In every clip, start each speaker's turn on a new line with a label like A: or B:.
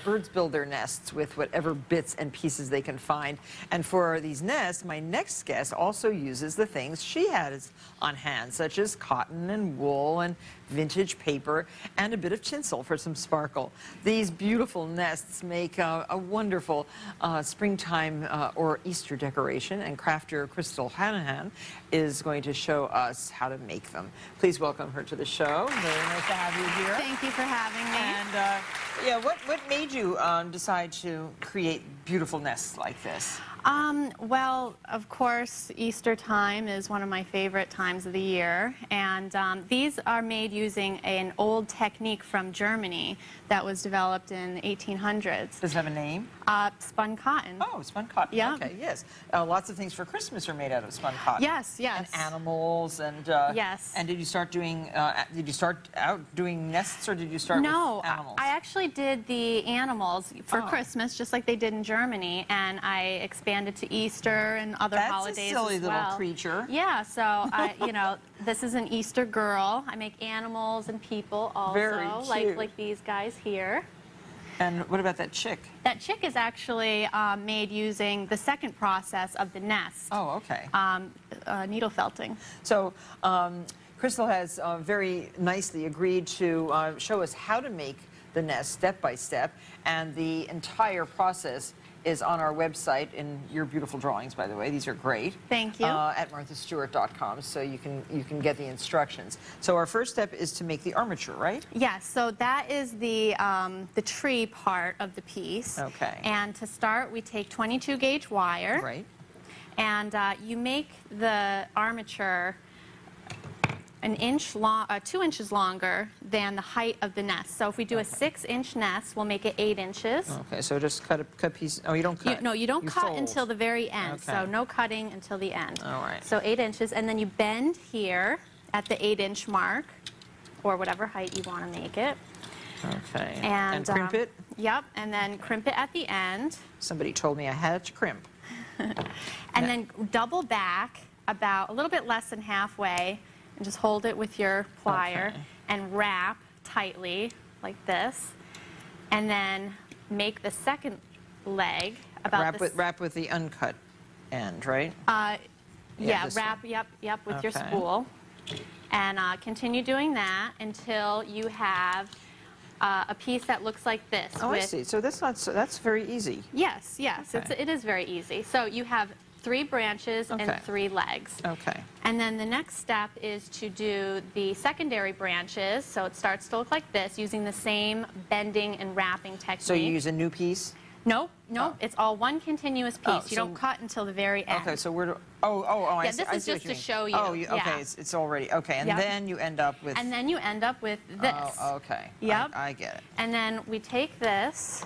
A: birds build their nests with whatever bits and pieces they can find. And for these nests, my next guest also uses the things she has on hand, such as cotton and wool and vintage paper and a bit of tinsel for some sparkle. These beautiful nests make a wonderful springtime or Easter decoration, and crafter Crystal Hanahan is going to show us how to make them. Please welcome her to the show. Very nice to have you here.
B: Thank you for having me.
A: And yeah, what made you decide to create beautiful nests like this?
B: Well, of course, Easter time is one of my favorite times of the year, and these are made using an old technique from Germany that was developed in the 1800s.
A: Does it have a name?
B: Spun cotton.
A: Oh, spun cotton.
B: Yeah.
A: Okay, yes. Lots of things for Christmas are made out of spun cotton.
B: Yes, yes.
A: And animals and
B: yes.
A: And did you start out doing nests, or did you start with animals?
B: I actually did the animals for Christmas, just like they did in Germany, and I expanded to Easter and other holidays
A: as well. That's a silly little creature.
B: Yeah, so you know, this is an Easter girl. I make animals and people also,
A: very cute.
B: like these guys here.
A: And what about that chick?
B: That chick is actually made using the second process of the nest.
A: Oh, okay.
B: Needle felting.
A: So Crystal has very nicely agreed to show us how to make the nest step by step, and the entire process is on our website in your beautiful drawings, by the way. These are great.
B: Thank you.
A: At marthastewart.com, so you can get the instructions. So our first step is to make the armature, right?
B: Yes. So that is the tree part of the piece.
A: Okay.
B: And to start, we take 22 gauge wire.
A: Right.
B: And you make the armature an inch long, 2 inches longer than the height of the nest. So if we do a 6-inch nest, we'll make it 8 inches.
A: Okay, so just cut piece. Oh, you don't cut.
B: No, you don't cut
A: fold
B: until the very end.
A: Okay.
B: So no cutting until the end.
A: All right.
B: So 8 inches, and then you bend here at the 8-inch mark, or whatever height you want to make it.
A: Okay.
B: And
A: crimp it?
B: Yep, and then crimp it at the end.
A: Somebody told me I had to crimp.
B: And then double back about a little bit less than halfway, and just hold it with your plier and wrap tightly like this, and then make the second leg about
A: wrap with the uncut end, right?
B: Yeah, wrap. Yep, with your spool, and continue doing that until you have a piece that looks like this.
A: Oh, I see. So that's very easy.
B: Yes, yes,
A: Okay.
B: it is very easy. So you have 3 branches and 3 legs.
A: Okay.
B: And then the next step is to do the secondary branches. So it starts to look like this, using the same bending and wrapping technique.
A: So you use a new piece?
B: Nope, nope. It's all one continuous piece.
A: Oh,
B: you don't cut until the very end.
A: Okay, so where do... I
B: Yeah,
A: see.
B: this is just to show you.
A: Oh, okay,
B: Yeah.
A: it's already... Okay, and then you end up with...
B: And then you end up with this.
A: Oh, okay.
B: Yep.
A: I get it.
B: And then we take this,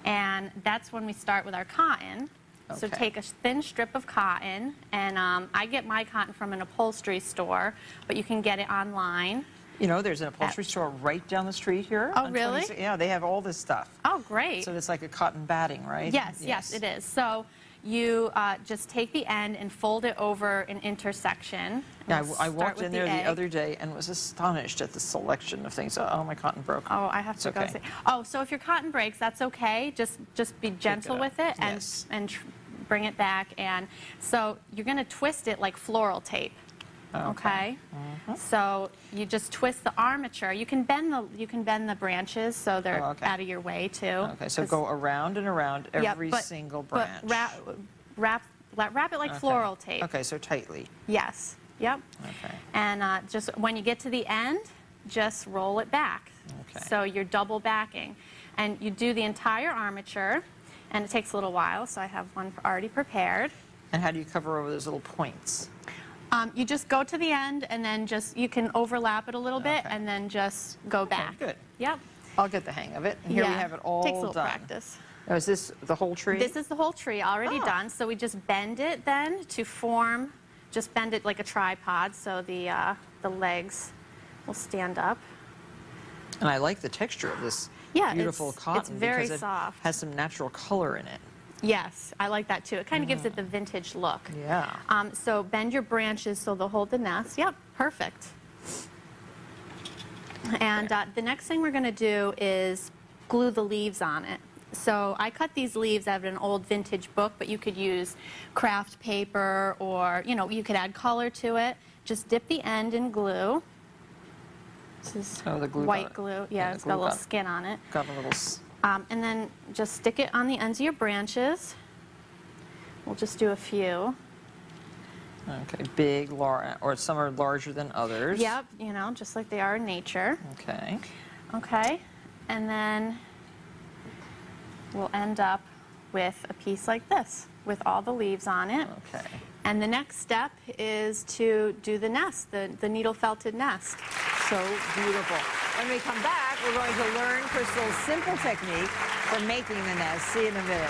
B: and that's when we start with our cotton. So
A: Okay.
B: take a thin strip of cotton, and I get my cotton from an upholstery store, but you can get it online.
A: You know, there's an upholstery store right down the street here.
B: Oh, really?
A: Yeah, they have all this stuff.
B: Oh, great.
A: So it's like a cotton batting, right?
B: Yes, yes, it is. So you just take the end and fold it over an intersection.
A: Yeah, I walked in there the other day and was astonished at the selection of things. Oh, my cotton broke.
B: Oh, I have to go see. Oh, so if your cotton breaks, that's okay. Just be gentle with it and bring it back. And so you're going to twist it like floral tape. Okay. So you just twist the armature. You can bend the branches so they're out of your way too.
A: Okay. So go around and around every single branch.
B: But wrap it like floral tape.
A: Okay. So tightly.
B: Yes. Yep.
A: Okay.
B: And just when you get to the end, just roll it back.
A: Okay.
B: So you're double backing, and you do the entire armature, and it takes a little while. So I have one already prepared.
A: And how do you cover over those little points?
B: You just go to the end, and then you can overlap it a little bit, and then just go back.
A: Good.
B: Yep.
A: I'll get the hang of it. And here we have it all done.
B: Takes a little practice.
A: Now, is this the whole tree?
B: This is the whole tree already done. So we just bend it then to form, just bend it like a tripod, so the legs will stand up.
A: And I like the texture of this beautiful cotton.
B: It's very
A: because
B: soft.
A: It has some natural color in it.
B: Yes, I like that too. It kind of gives it the vintage look.
A: Yeah.
B: So bend your branches so they'll hold the nest. Yep, perfect. And the next thing we're going to do is glue the leaves on it. So I cut these leaves out of an old vintage book, but you could use craft paper, or, you know, you could add color to it. Just dip the end in glue. This is
A: the glue
B: white glue. Yeah, it's got a little skin on it.
A: Got a little...
B: And then just stick it on the ends of your branches. We'll just do a few.
A: Okay, big, or some are larger than others.
B: Yep, you know, just like they are in nature.
A: Okay.
B: Okay, and then we'll end up with a piece like this, with all the leaves on it.
A: Okay.
B: And the next step is to do the nest, the needle felted nest.
A: So beautiful. When we come back, we're going to learn Crystal's simple technique for making the nest. See you in a minute.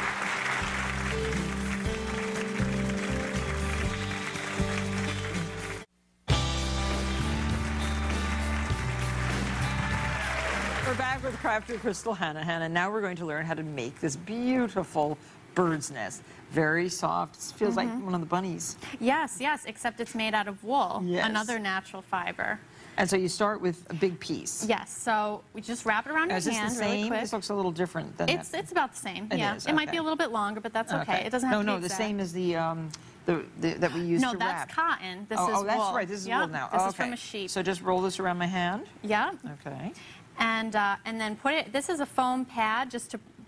A: We're back with crafter Crystal Hanahan, and now we're going to learn how to make this beautiful bird's nest. Very soft. It feels like one of the bunnies.
B: Yes, yes, except it's made out of wool, another natural fiber.
A: And so you start with a big piece.
B: Yes, so we just wrap it around your hand really quick.
A: This looks a little different than that.
B: It's about the same,
A: It
B: yeah.
A: is,
B: It might be a little bit longer, but that's okay. It doesn't have to be
A: No, the
B: exact.
A: same as that we use to wrap.
B: No, that's cotton. This is wool.
A: Oh, that's right. This is wool now.
B: This is from a sheep.
A: So just roll this around my hand.
B: Yeah.
A: Okay.
B: And then put it, this is a foam pad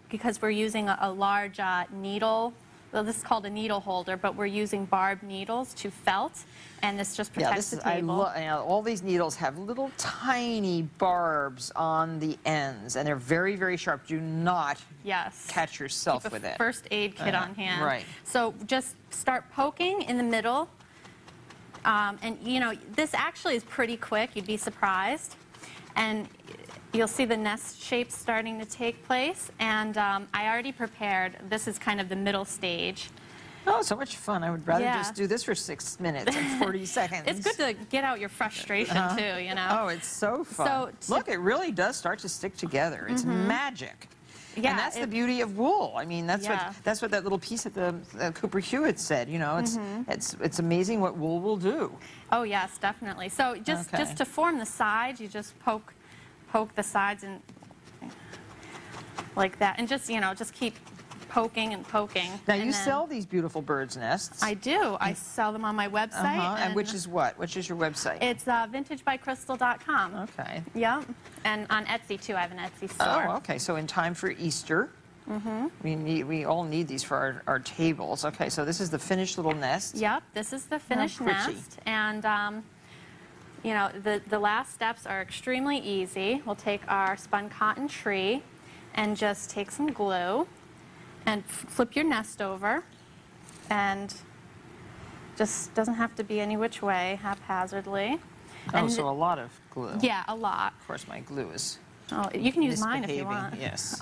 B: because we're using a large needle. Well, this is called a needle holder, but we're using barbed needles to felt, and this just protects the table.
A: All these needles have little tiny barbs on the ends, and they're very, very sharp. Do not catch yourself with it.
B: First aid kit on hand.
A: Right.
B: So just start poking in the middle, and you know, this actually is pretty quick. You'd be surprised. And you'll see the nest shapes starting to take place, and I already prepared, this is kind of the middle stage.
A: Oh, so much fun. I would rather just do this for 6 minutes and 40 seconds.
B: It's good to get out your frustration too, you know.
A: Oh, it's so fun. So, look, it really does start to stick together. It's magic.
B: Yeah,
A: and that's the beauty of wool. I mean, that's what that little piece at the Cooper Hewitt said. You know, it's amazing what wool will do.
B: Oh yes, definitely. So just to form the sides, you just poke the sides and like that, and just just keep poking and poking.
A: Now you sell these beautiful bird's nests.
B: I do. I sell them on my website.
A: And which is what? Which is your website?
B: It's vintagebycrystal.com.
A: Okay.
B: Yeah, and on Etsy too. I have an Etsy store.
A: Oh, okay. So in time for Easter, we all need these for our tables. Okay, so this is the finished little nest.
B: Yep, this is the finished nest, and you know, the last steps are extremely easy. We'll take our spun cotton tree and just take some glue and flip your nest over, and just doesn't have to be any which way, haphazardly.
A: Oh, so a lot of glue.
B: Yeah, a lot.
A: Of course, my glue is
B: you can use mine if you want.
A: Yes.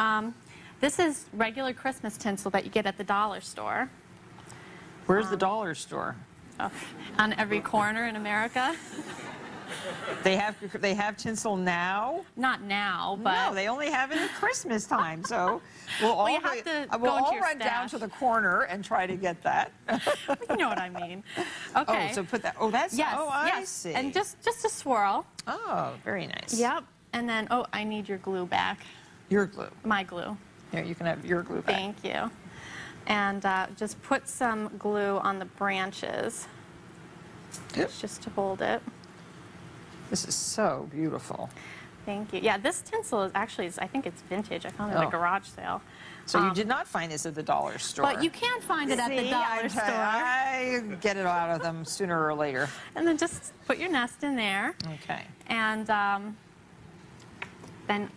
B: This is regular Christmas tinsel that you get at the dollar store.
A: Where's the dollar store?
B: Oh, on every corner in America.
A: They have tinsel now?
B: Not now, but...
A: No, they only have it at Christmas time, so we'll all, run down to the corner and try to get that.
B: You know what I mean. Okay.
A: Oh, so put that, that's,
B: yes,
A: I see.
B: And just a swirl.
A: Oh, very nice.
B: Yep. And then, I need your glue back.
A: Your glue?
B: My glue.
A: Here, you can have your glue back.
B: Thank you. And just put some glue on the branches.
A: Yep.
B: Just to hold it.
A: This is so beautiful.
B: Thank you. Yeah, this tinsel is actually, I think it's vintage. I found it at a garage sale.
A: So you did not find this at the dollar store.
B: But you can find it at the dollar store.
A: I get it out of them sooner or later.
B: And then just put your nest in there.
A: Okay.
B: And then,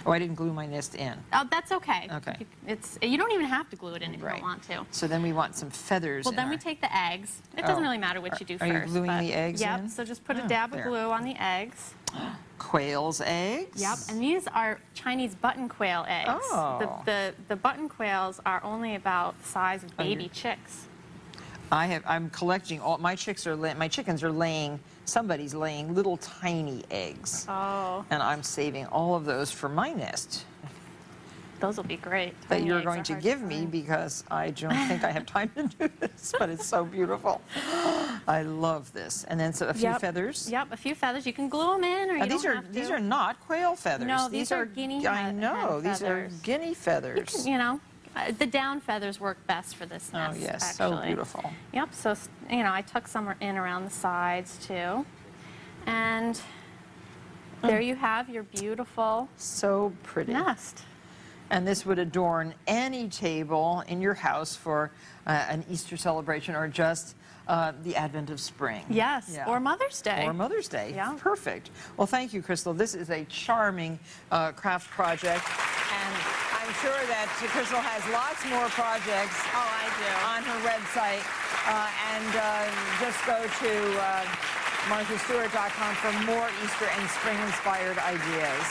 A: Oh, I didn't glue my nest in.
B: Oh, that's okay.
A: Okay.
B: You don't even have to glue it in if you don't want to.
A: So then we want some feathers.
B: Well, then we take the eggs. It doesn't really matter what you do first.
A: Are you gluing the eggs in?
B: Yep, so just put a dab of glue on the eggs.
A: Quail's eggs?
B: Yep, and these are Chinese button quail eggs.
A: Oh.
B: The button quails are only about the size of baby chicks.
A: I'm collecting all my chickens are laying. Somebody's laying little tiny eggs.
B: Oh.
A: And I'm saving all of those for my nest.
B: Those will be great.
A: That you're going to give me because I don't think I have time to do this, but it's so beautiful. I love this. And then so a few feathers.
B: Yep, a few feathers. You can glue them in, or you don't have to.
A: These are not quail feathers.
B: No, these are guinea
A: I know,
B: hen
A: these
B: feathers.
A: are guinea feathers.
B: You know, the down feathers work best for this nest.
A: Oh yes,
B: actually.
A: so beautiful.
B: Yep. So you know, I tuck some in around the sides too, and there you have your beautiful
A: so pretty
B: nest.
A: And this would adorn any table in your house for an Easter celebration or just the advent of spring.
B: Yes,
A: Yeah.
B: or Mother's Day.
A: Or Mother's Day.
B: Yeah.
A: Perfect. Well, thank you, Crystal. This is a charming craft project. And I'm sure that Crystal has lots more projects on her website. Just go to marthastewart.com for more Easter and spring-inspired ideas.